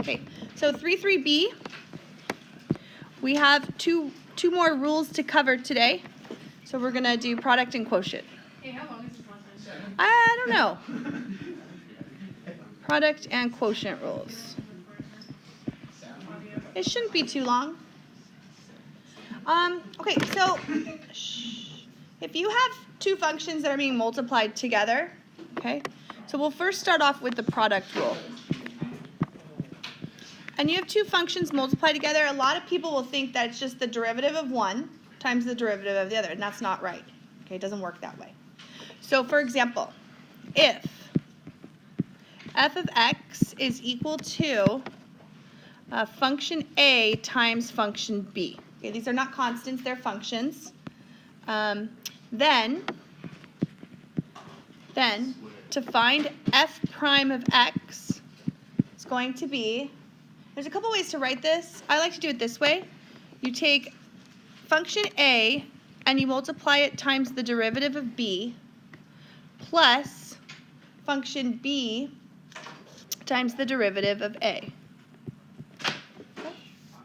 Okay, so 3.3b, we have two more rules to cover today. So we're going to do product and quotient. Hey, how long is this lesson? I don't know. Product and quotient rules. It shouldn't be too long. Okay, so if you have two functions that are being multiplied together, okay, so we'll first start off with the product rule. And you have two functions multiplied together. A lot of people will think that it's just the derivative of one times the derivative of the other, and that's not right. Okay, it doesn't work that way. So for example, if f of x is equal to function a times function b. Okay, these are not constants, they're functions. Then to find f prime of x, it's going to be, there's a couple ways to write this. I like to do it this way. You take function a and you multiply it times the derivative of b plus function b times the derivative of a.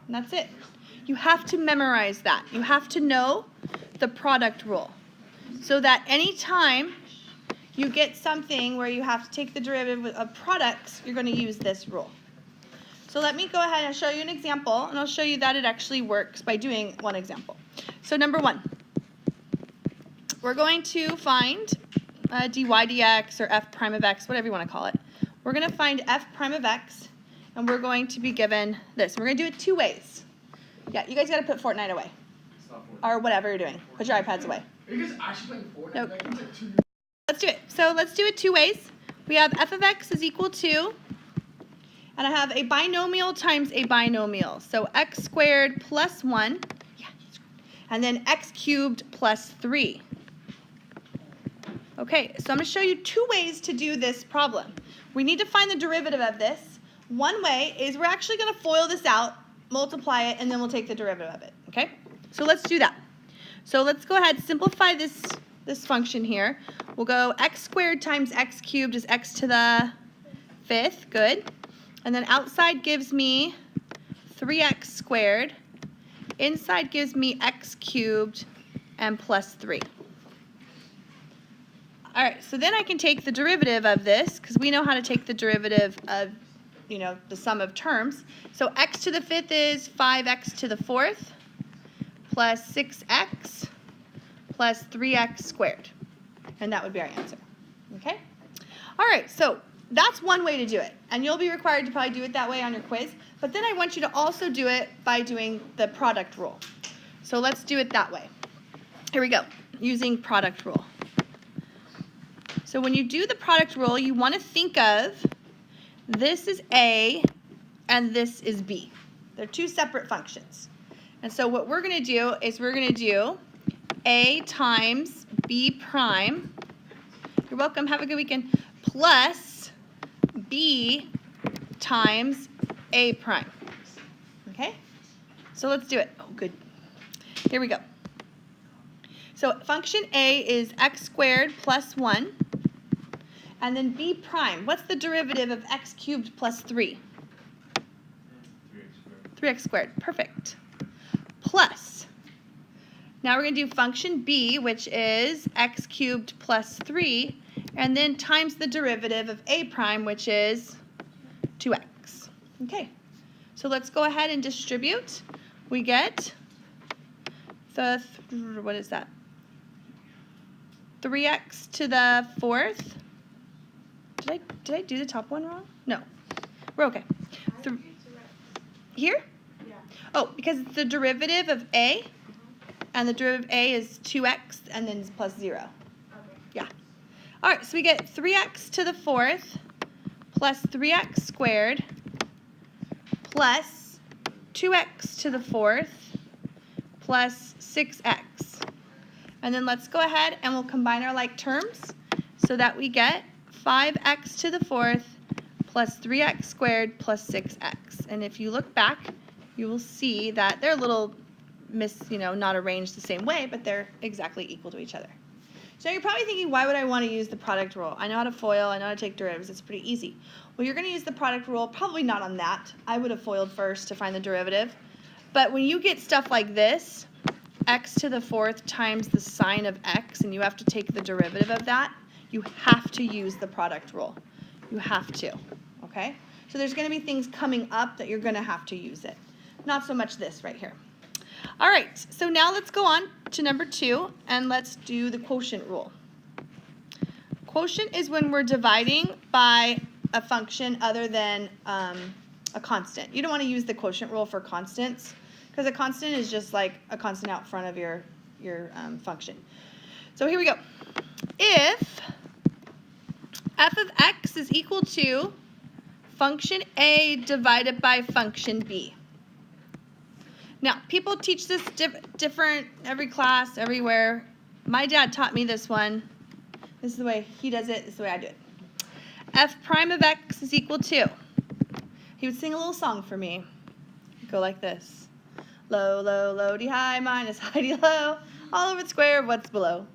And that's it. You have to memorize that. You have to know the product rule so that anytime you get something where you have to take the derivative of products, you're going to use this rule. So let me go ahead and show you an example, and I'll show you that it actually works by doing one example. So number one, we're going to find dy dx or f prime of x, whatever you want to call it. We're going to find f prime of x, and we're going to be given this. We're going to do it two ways. Yeah, you guys got to put Fortnite away. Or whatever you're doing. Put your iPads away. Are you guys actually playing Fortnite? Nope. Like, it's like 2 years. Let's do it. So let's do it two ways. We have f of x is equal to, and I have a binomial times a binomial. So x squared plus 1, and then x cubed plus 3. Okay, so I'm going to show you two ways to do this problem. We need to find the derivative of this. One way is we're actually going to FOIL this out, multiply it, and then we'll take the derivative of it. Okay? So let's do that. So let's go ahead and simplify this function here. We'll go x squared times x cubed is x to the 5th. Good. And then outside gives me 3x squared. Inside gives me x cubed and plus 3. All right, so then I can take the derivative of this, because we know how to take the derivative of, the sum of terms. So x to the 5th is 5x to the 4th plus 6x plus 3x squared. And that would be our answer. Okay? All right, so that's one way to do it. And you'll be required to probably do it that way on your quiz. But then I want you to also do it by doing the product rule. So let's do it that way. Here we go, using product rule. So when you do the product rule, you want to think of this is A and this is B. They're two separate functions. And so what we're going to do is we're going to do A times B prime, you're welcome, have a good weekend, plus B times A prime. Okay? So let's do it. Oh, good. Here we go. So function A is x squared plus 1. And then b prime, what's the derivative of x cubed plus 3? 3x squared. Perfect. Plus, now we're going to do function b, which is x cubed plus 3, and then times the derivative of a prime, which is 2x. Okay, so let's go ahead and distribute. We get the, what is that? 3x to the 4th. Did I do the top one wrong? No. We're okay. Here? Yeah. Oh, because it's the derivative of a, and the derivative of a is 2x, and then it's plus 0. Okay. Yeah. All right, so we get 3x to the 4th plus 3x squared plus 2x to the 4th plus 6x. And then let's go ahead and we'll combine our like terms so that we get 5x to the 4th plus 3x squared plus 6x. And if you look back, you will see that they're a little not arranged the same way, but they're exactly equal to each other. So now you're probably thinking, why would I want to use the product rule? I know how to FOIL, I know how to take derivatives, it's pretty easy. Well, you're going to use the product rule, probably not on that. I would have FOILed first to find the derivative. But when you get stuff like this, x to the fourth times the sine of x, and you have to take the derivative of that, you have to use the product rule. You have to, okay? So there's going to be things coming up that you're going to have to use it. Not so much this right here. All right, so now let's go on to number 2, and let's do the quotient rule. Quotient is when we're dividing by a function other than a constant. You don't want to use the quotient rule for constants, because a constant is just like a constant out front of your function. So here we go. If f of x is equal to function a divided by function b. Now, people teach this different every class, everywhere. My dad taught me this one. This is the way he does it. This is the way I do it. F prime of x is equal to. He would sing a little song for me. It'd go like this. Low, low, low, d high, minus high, d low, all over the square of what's below.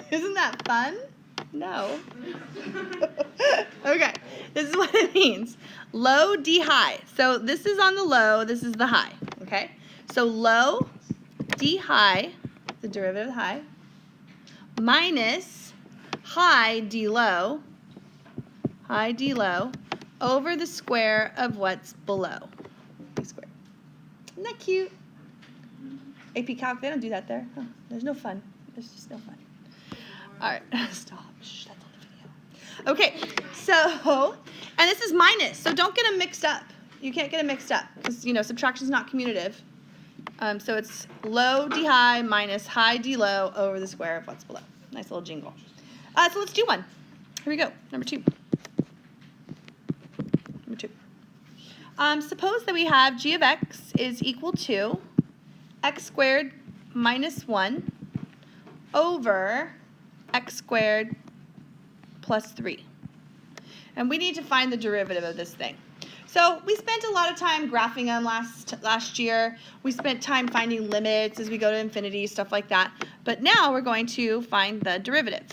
Isn't that fun? No. Okay, this is what it means. Low, d high. So this is on the low, this is the high, okay? So low, d high, the derivative of high, minus high, d low, over the square of what's below. B squared. Isn't that cute? AP Calc, they don't do that there. Huh. There's no fun. There's just no fun. All right, stop. Shh, that's on the video. Okay, so, and this is minus, so don't get them mixed up. You can't get them mixed up because, you know, subtraction is not commutative. So it's low d high minus high d low over the square of what's below. Nice little jingle. So let's do one. Here we go, number 2. Number 2. Suppose that we have g of x is equal to x squared minus 1 over x squared plus 3. And we need to find the derivative of this thing. So we spent a lot of time graphing them last year. We spent time finding limits as we go to infinity, stuff like that. But now we're going to find the derivative.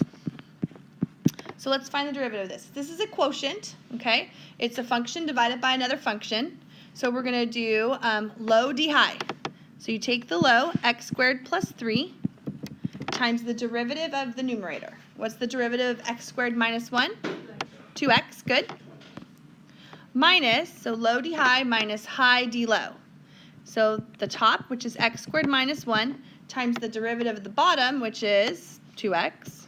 So let's find the derivative of this. This is a quotient, okay? It's a function divided by another function. So we're going to do low d high. So you take the low, x squared plus 3, times the derivative of the numerator. What's the derivative of x squared minus 1? 2x, good. Minus, so low d high minus high d low. So the top, which is x squared minus 1, times the derivative of the bottom, which is 2x,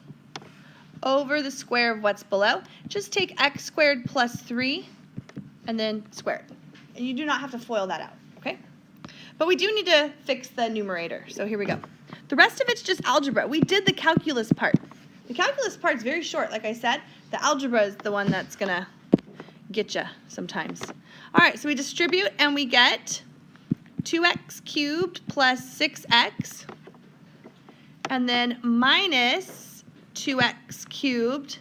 over the square of what's below. Just take x squared plus 3 and then square it. And you do not have to FOIL that out, okay? But we do need to fix the numerator, so here we go. The rest of it's just algebra. We did the calculus part. The calculus part is very short, like I said. The algebra is the one that's going to get you sometimes. All right, so we distribute and we get 2x cubed plus 6x, and then minus 2x cubed.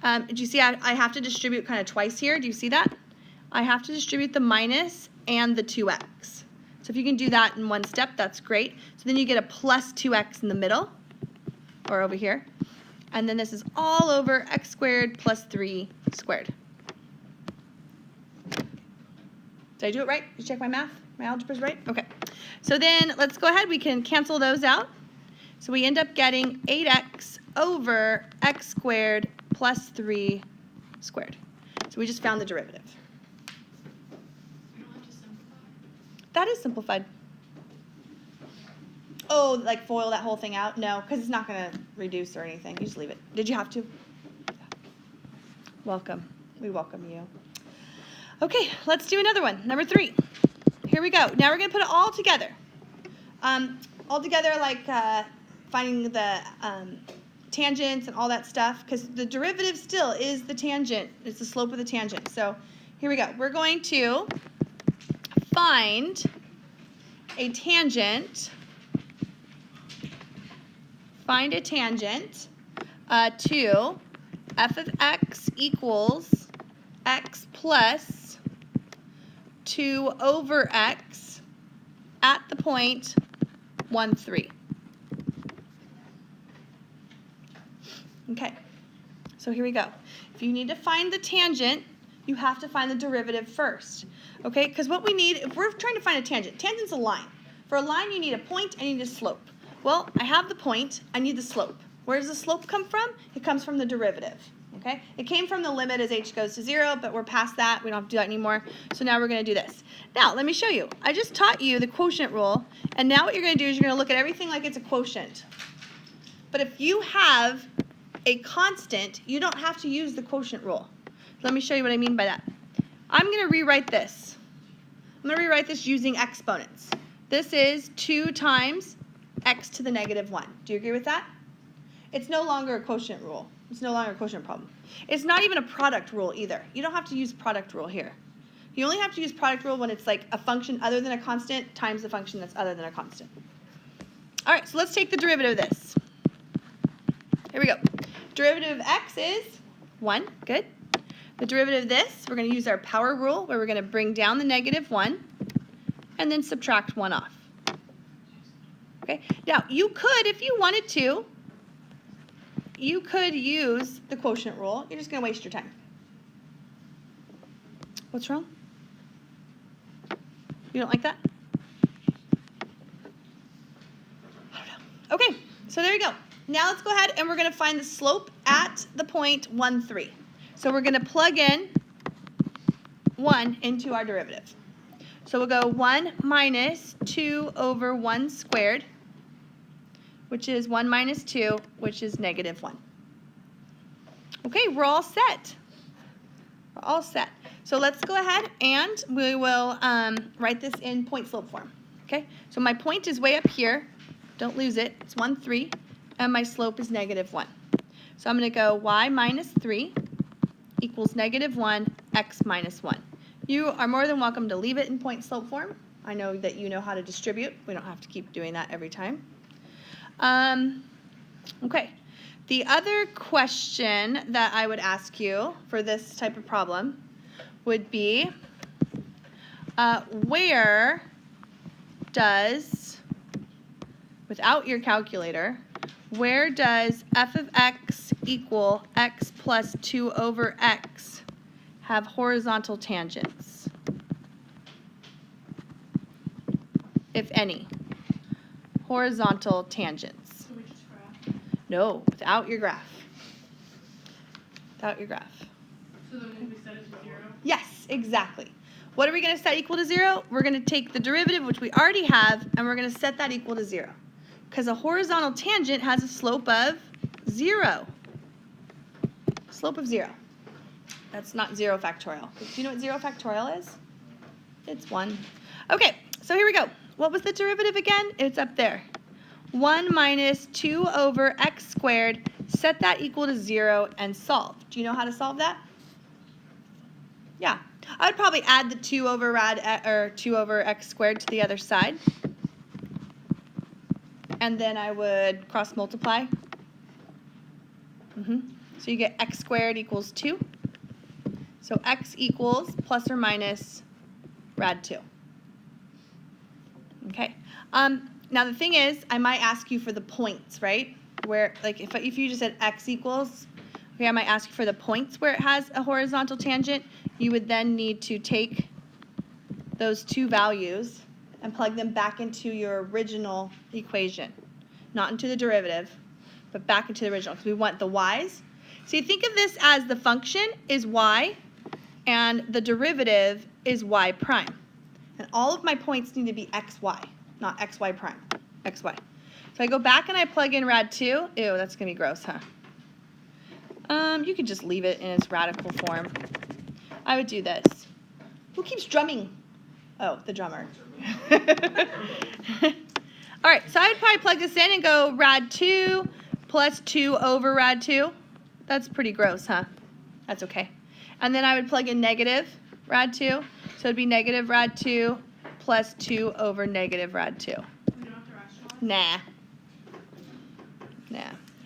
Do you see I have to distribute kind of twice here? Do you see that? I have to distribute the minus and the 2x. So if you can do that in one step, that's great. So then you get a plus 2x in the middle, or over here. And then this is all over x squared plus 3 squared. Did I do it right? Did you check my math? My algebra's right? Okay. So then let's go ahead. We can cancel those out. So we end up getting 8x over x squared plus 3 squared. So we just found the derivative. You don't have to simplify. That is simplified. Oh, like FOIL that whole thing out? No, because it's not going to reduce or anything. You just leave it. Did you have to? Welcome. We welcome you. Okay, let's do another one. Number 3. Here we go. Now we're going to put it all together. All together like finding the tangents and all that stuff, because the derivative still is the tangent. It's the slope of the tangent. So here we go. We're going to find a tangent. Find a tangent to f of x equals x plus 2 over x at the point 1, 3. Okay, so here we go. If you need to find the tangent, you have to find the derivative first. Okay, because what we need, if we're trying to find a tangent, tangent's a line. For a line, you need a point and you need a slope. Well, I have the point, I need the slope. Where does the slope come from? It comes from the derivative. Okay, it came from the limit as h goes to 0, but we're past that. We don't have to do that anymore. So now we're going to do this. Now, let me show you. I just taught you the quotient rule, and now what you're going to do is you're going to look at everything like it's a quotient. But if you have a constant, you don't have to use the quotient rule. Let me show you what I mean by that. I'm going to rewrite this. I'm going to rewrite this using exponents. This is 2 times x to the negative 1. Do you agree with that? It's no longer a quotient rule. It's no longer a quotient problem. It's not even a product rule either. You don't have to use product rule here. You only have to use product rule when it's like a function other than a constant times a function that's other than a constant. All right, so let's take the derivative of this. Here we go. Derivative of x is 1. Good. The derivative of this, we're going to use our power rule where we're going to bring down the negative 1 and then subtract 1 off. Okay. Now, you could, if you wanted to, you could use the quotient rule. You're just going to waste your time. What's wrong? You don't like that? I don't know. Okay, so there you go. Now let's go ahead and we're going to find the slope at the point 1, 3. So we're going to plug in 1 into our derivative. So we'll go 1 minus 2 over 1 squared, which is 1 minus 2, which is negative 1. Okay, we're all set. We're all set. So let's go ahead and we will write this in point slope form. Okay, so my point is way up here. Don't lose it. It's 1, 3. And my slope is negative 1. So I'm going to go y minus 3 equals negative 1, x minus 1. You are more than welcome to leave it in point slope form. I know that you know how to distribute. We don't have to keep doing that every time. Okay, the other question that I would ask you for this type of problem would be, where does, without your calculator, where does f of x equal x plus 2 over x have horizontal tangents, if any? Horizontal tangents. So we just graph. No, without your graph. Without your graph. So then when we set it to 0? Yes, exactly. What are we going to set equal to 0? We're going to take the derivative, which we already have, and we're going to set that equal to 0. Because a horizontal tangent has a slope of 0. Slope of 0. That's not 0 factorial. Do you know what 0 factorial is? It's 1. Okay, so here we go. What was the derivative again? It's up there. 1 minus 2 over x squared. Set that equal to 0 and solve. Do you know how to solve that? Yeah. I would probably add the 2 over 2 over x squared to the other side. And then I would cross multiply. So you get x squared equals 2. So x equals plus or minus rad 2. Okay. Now the thing is, I might ask you for the points, right? Where, like, if you just said x equals, okay, I might ask you for the points where it has a horizontal tangent. You would then need to take those two values and plug them back into your original equation. Not into the derivative, but back into the original, because we want the y's. So you think of this as the function is y, and the derivative is y prime. And all of my points need to be xy, not xy prime, xy. So I go back and I plug in rad 2. Ew, that's going to be gross, huh? You could just leave it in its radical form. I would do this. Who keeps drumming? Oh, the drummer. All right, so I would probably plug this in and go rad 2 plus 2 over rad 2. That's pretty gross, huh? That's okay. And then I would plug in negative rad 2. So it would be negative rad 2 plus 2 over negative rad 2. We don't have to rationalize? Nah.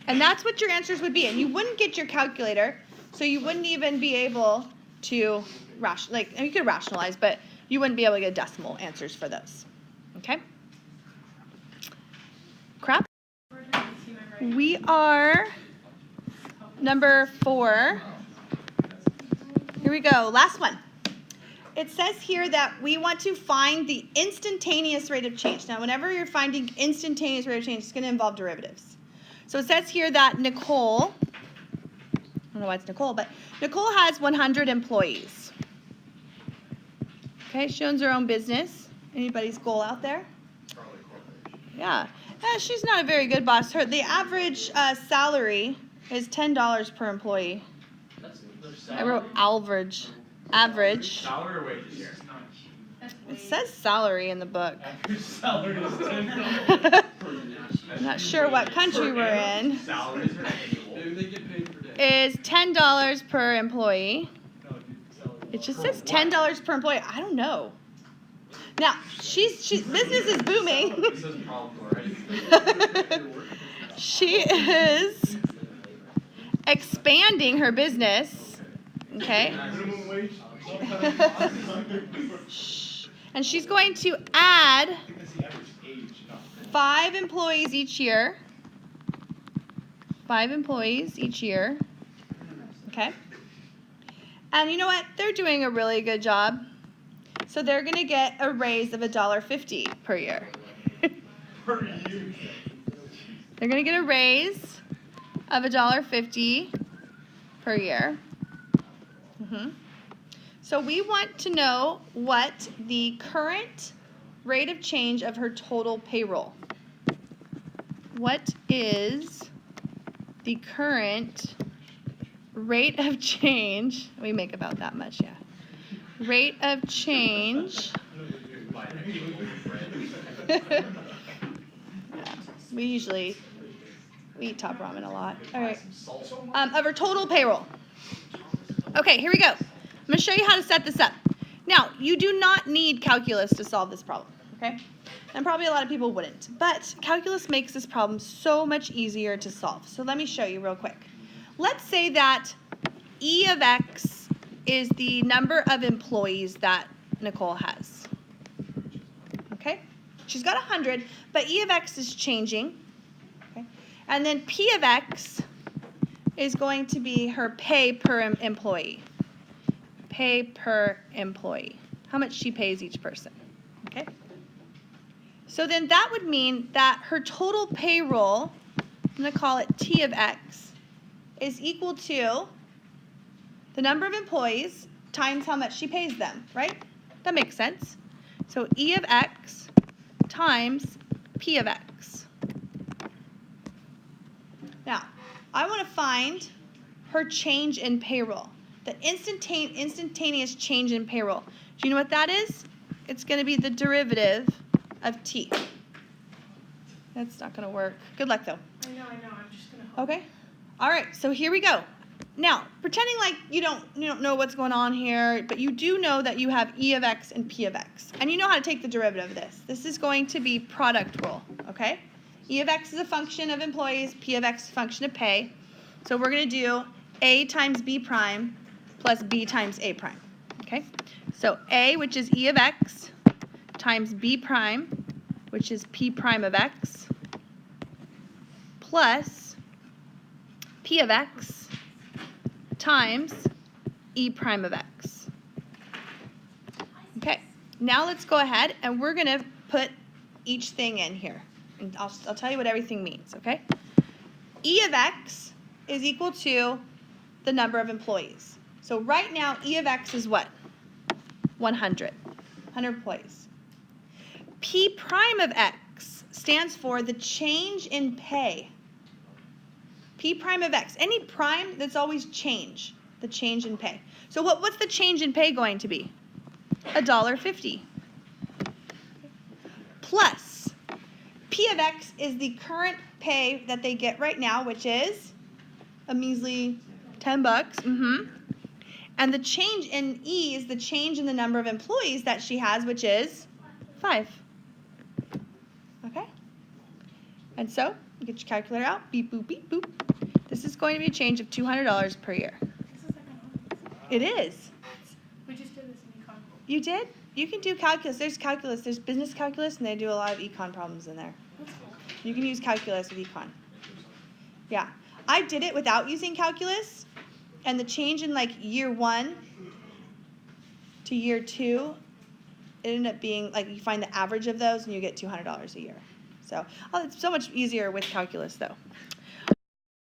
And that's what your answers would be. And you wouldn't get your calculator, so you wouldn't even be able to you could rationalize, but you wouldn't be able to get decimal answers for those. Okay? Crap. We are Number 4. Here we go. Last one. It says here that we want to find the instantaneous rate of change. Now, whenever you're finding instantaneous rate of change, it's going to involve derivatives. So it says here that Nicole, I don't know why it's Nicole, but Nicole has 100 employees. Okay, she owns her own business. Anybody's goal out there? Yeah. She's not a very good boss. The average salary is $10 per employee. I wrote average. Average. Salary or wages here? It says salary in the book. Average salary is $10. I'm not sure what country we're in. Salaries are annual. Maybe they get paid per day. Is $10 per employee. It just says $10 per employee. I don't know. Now, she's business is booming. This is problem already. She is expanding her business. Okay. Minimum wage? And she's going to add 5 employees each year. 5 employees each year. Okay. And you know what? They're doing a really good job. So they're going to get a raise of $1.50 per year. They're going to get a raise of $1.50 per year. So we want to know what the current rate of change of her total payroll. What is the current rate of change? We make about that much, yeah. Rate of change. We eat top ramen a lot. All right. Of her total payroll. Okay, here we go. I'm going to show you how to set this up. Now, you do not need calculus to solve this problem, okay? And probably a lot of people wouldn't. But calculus makes this problem so much easier to solve. So let me show you real quick. Let's say that E of X is the number of employees that Nicole has. Okay? She's got 100, but E of X is changing. Okay? And then P of X is going to be her pay per employee. Pay per employee. How much she pays each person. Okay? So then that would mean that her total payroll, I'm going to call it T of X, is equal to the number of employees times how much she pays them, right? That makes sense. So E of X times P of X. Now, I want to find her change in payroll. The instantaneous change in payroll. Do you know what that is? It's going to be the derivative of T. That's not going to work. Good luck, though. I know. I'm just gonna hope. Okay. All right. So here we go. Now, pretending like you don't know what's going on here, but you do know that you have E of X and P of X, and you know how to take the derivative of this. This is going to be product rule. Okay. E of X is a function of employees. P of X is a function of pay. So we're going to do A times B prime plus B times A prime. Okay. So A, which is E of X, times B prime, which is P prime of X, plus P of X times E prime of X. Okay, now let's go ahead and we're going to put each thing in here. And I'll tell you what everything means, okay? E of X is equal to the number of employees. So right now, E of X is what? 100. 100 employees. P prime of X stands for the change in pay. P prime of X. Any prime, that's always change. The change in pay. So what's the change in pay going to be? $1.50. Plus, P of X is the current pay that they get right now, which is a measly $10. And the change in E is the change in the number of employees that she has, which is 5. Okay? And so, you get your calculator out. Beep, boop, beep, boop. This is going to be a change of $200 per year. This is like an It is. We just did this in econ. You did? You can do calculus. There's calculus. There's business calculus, and they do a lot of econ problems in there. That's cool. You can use calculus with econ. Yeah. I did it without using calculus, and the change in like year 1 to year 2, it ended up being like you find the average of those and you get $200 a year. So it's so much easier with calculus though.